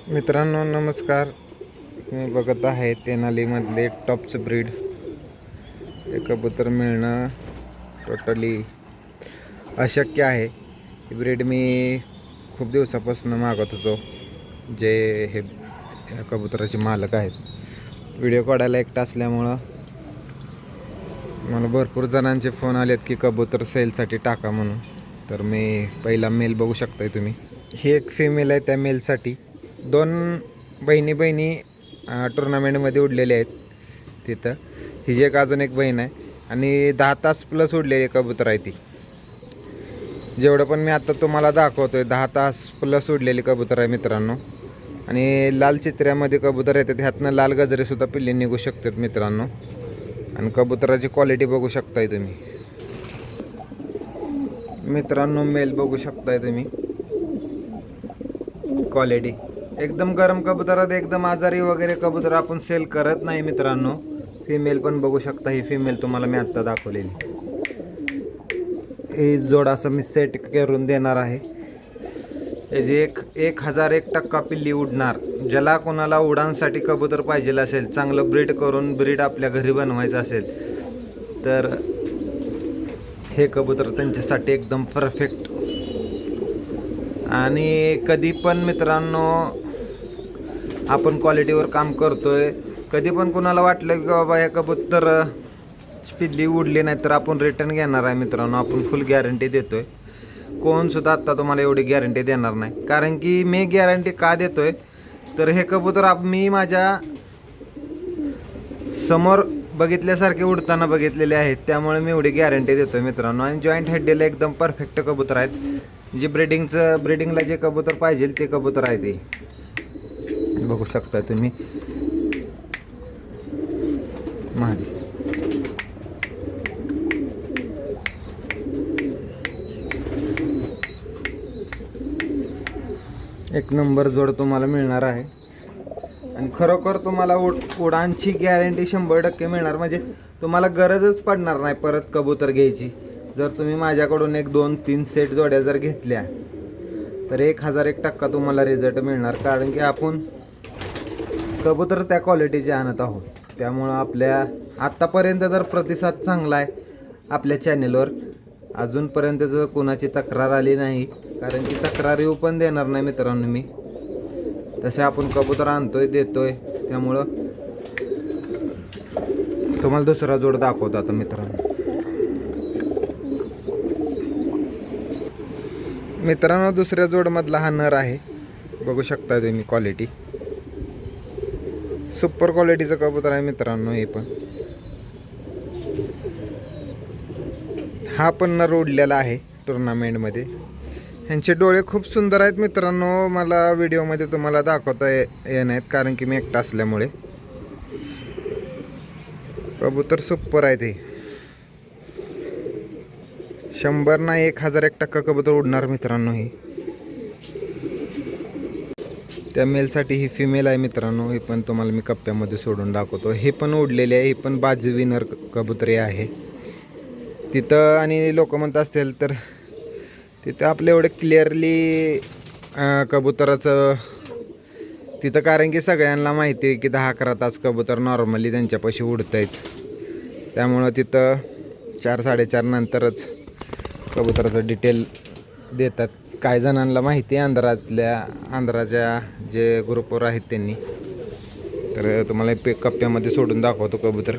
मित्रांनो नमस्कार. तुम्ही बघत आहे तेनालीमधले टॉपचं ब्रीड. हे कबूतर मिळणं टोटली अशक्य आहे. ही ब्रीड मी खूप दिवसापासून मागत होतो. जे हे कबुतराचे मालक आहेत, व्हिडिओ काढायला एकटा असल्यामुळं मला भरपूर जणांचे फोन आलेत की कबूतर सेलसाठी टाका म्हणून. तर मी पहिला मेल बघू शकताय तुम्ही. ही एक फिमेल आहे. त्या मेलसाठी दोन बहिणी टुर्नामेंटमध्ये उडलेले आहेत तिथं. हिची एक अजून एक बहीण आहे आणि 10 तास प्लस उडलेली कबूतर आहे ती. जेवढं पण मी आता तुम्हाला दाखवतोय 10 तास प्लस उडलेली कबूतर आहे मित्रांनो. आणि लाल चित्र्यामध्ये कबूतर येतात. ह्यातनं लाल गजरेसुद्धा पिल्ली निघू शकतात मित्रांनो. आणि कबुतराची क्वालिटी बघू शकताय तुम्ही मित्रांनो. मेल बघू शकताय तुम्ही. क्वालिटी एकदम गरम कबुतरात एकदम आजारी वगैरे कबूतर आपण सेल करत नाही मित्रांनो. फिमेल पण बघू शकता. ही फिमेल तुम्हाला मी आत्ता दाखवलेली. ही जोड असं मी सेट करून देणार आहे. याची 1001% पिल्ली उडणार. ज्याला कोणाला उडानसाठी कबूतर पाहिजे असेल, चांगलं ब्रीड करून ब्रीड आपल्या घरी बनवायचं असेल तर हे कबूतर त्यांच्यासाठी एकदम परफेक्ट. आणि कधी पण मित्रांनो आपण क्वालिटीवर काम करतोय. कधी पण कुणाला वाटलं की बाबा हे कबूतर पिल्ली उडली नाही तर आपण रिटर्न घेणार आहे मित्रांनो. आपण फुल गॅरंटी देतोय. कोणसुद्धा आत्ता तुम्हाला एवढी गॅरंटी देणार नाही. कारण की मी गॅरंटी का देतोय तर हे कबूतर मी माझ्या समोर बघितल्यासारखे उडताना बघितलेले आहेत. त्यामुळे मी एवढी गॅरंटी देतोय मित्रांनो. आणि जॉईंट हेडला एकदम परफेक्ट कबूतर आहेत. जे ब्रिडिंगला जे कबूतर पाहिजे ते कबूतर आहे ते बघू शकता तुम्ही. महादी एक नंबर जोड तुम्हाला मिळणार आहे. आणि खरोखर तुम्हाला उडानची गॅरंटी 100% मिळणार. म्हणजे तुम्हाला गरजच पडणार नाही परत कबूतर घ्यायची. जर तुम्ही माझ्याकडून 1 2 3 सेट जोड्या जर घेतल्या तर 1001% तुम्हाला रिझल्ट मिळणार. कारण की आपण कबूतर त्या क्वालिटीचे आणत आहोत. त्यामुळं आपल्या आत्तापर्यंत जर प्रतिसाद चांगला आहे आपल्या चॅनेलवर. अजूनपर्यंत जर कोणाची तक्रार आली नाही, कारण की तक्रार येऊ पण देणार नाही मित्रांनो मी. तसे आपण कबूतर आणतोय देतोय. त्यामुळं तुम्हाला दुसरा जोड दाखवतो आता मित्रांनो. दुसऱ्या जोडमधला हा नर आहे. बघू शकता तुम्ही. क्वालिटी सुपर क्वालिटीचं कबूतर आहे मित्रांनो. हे पण हा पण नर उडलेला आहे टुर्नामेंटमध्ये. ह्यांचे डोळे खूप सुंदर आहेत मित्रांनो. मला व्हिडिओमध्ये तुम्हाला दाखवता येत कारण की मी एकटा असल्यामुळे. कबूतर सुपर आहे ते. 100 नाही 1001% कबूतर उडणार मित्रांनो. ही त्या मेलसाठी ही फिमेल आहे मित्रांनो. हे पण तुम्हाला मी कप्प्यामध्ये सोडून दाखवतो. हे पण उडलेले आहे. हे पण बाजी विनर कबूतरी आहे तिथं. आणि लोक म्हणत असतील तर तिथं आपलं एवढं क्लिअरली कबुतराचं तिथं, कारण की सगळ्यांना माहिती आहे की 10-11 तास कबूतर नॉर्मली त्यांच्यापाशी उडतायच. त्यामुळं तिथं 4-4:30 नंतरच कबुतराचं डिटेल देतात. काही जणांना माहिती आहे आंध्राच्या जे ग्रुपवर आहेत त्यांनी. तर तुम्हाला कप्प्यामध्ये सोडून दाखवतो कबूतर.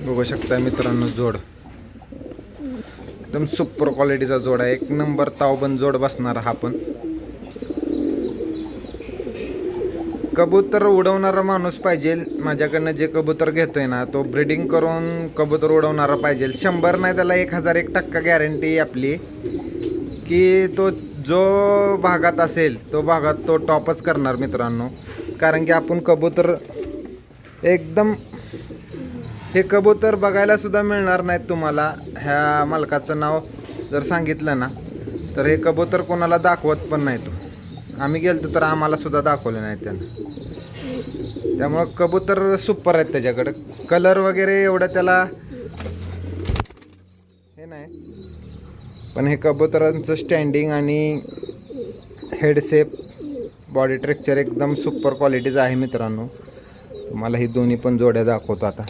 बघू शकता मित्रांनो. जोड एकदम सुपर क्वालिटीचा जोड आहे. 1 नंबर तावबंद जोड बसणार हा पण. कबूतर उडवणारा माणूस पाहिजे. माझ्याकडनं जे कबूतर घेतोय ना तो ब्रीडिंग करून कबूतर उडवणारा पाहिजे. 100 नाही त्याला 1001% गॅरंटी आपली की तो जो भागात असेल तो भागात तो टॉपच करणार मित्रांनो. कारण की आपण कबूतर एकदम हे कबूतर बघायला सुद्धा मिळणार नाहीत तुम्हाला. ह्या मालकाचं नाव जर सांगितलं ना तर हे कबूतर कोणाला दाखवत पण नाही. तो आम्ही गेलतो तर आम्हाला सुद्धा दाखवले नाही त्यानं. त्यामुळं कबूतर सुपर आहेत. त्याच्याकडं कलर वगैरे एवढं त्याला हे नाही. पण हे कबुतरांचं स्टँडिंग आणि हेडसेप बॉडी स्ट्रक्चर एकदम सुपर क्वालिटीचं आहे मित्रांनो. तुम्हाला ही दोन्ही पण जोड्या दाखवतो आता.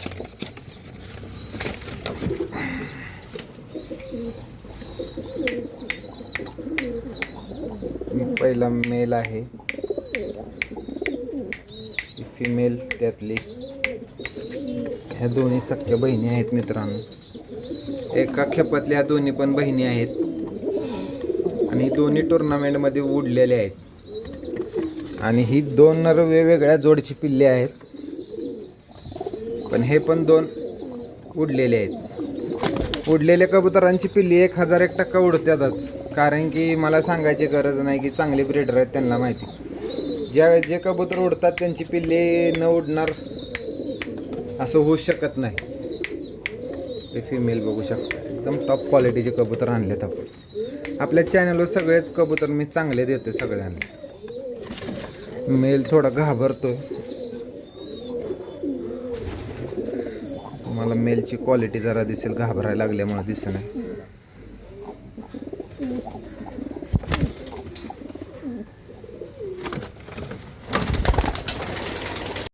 पहिला मेल आहे, फिमेल त्यातली. ह्या दोन्ही सख्या बहिणी आहेत मित्रांनो. एका खेपातल्या ह्या दोन्ही पण बहिणी आहेत आणि दोन्ही टुर्नामेंटमध्ये उडलेले आहेत. आणि ही दोन नर वेगवेगळ्या जोडची पिल्ले आहेत, पण हे पण दोन उडलेले आहेत. उडलेल्या कबुतरांची पिल्ली 1001% उडतातच, कारण की मला सांगायची गरज नाही की चांगले ब्रीडर आहेत त्यांना माहिती. जे कबूतर उडतात त्यांची पिल्ले न उडणार असं होऊ शकत नाही. ते फिमेल बघू शकता, एकदम टॉप क्वालिटीचे कबूतर आणलेत आपण. आपल्या चॅनलवर सगळेच कबूतर मी चांगले देते सगळ्यांना. मेल थोडा घाबरतोय, मला मेलची क्वालिटी जरा दिसेल, घाबरायला लागल्यामुळे दिसत नाही.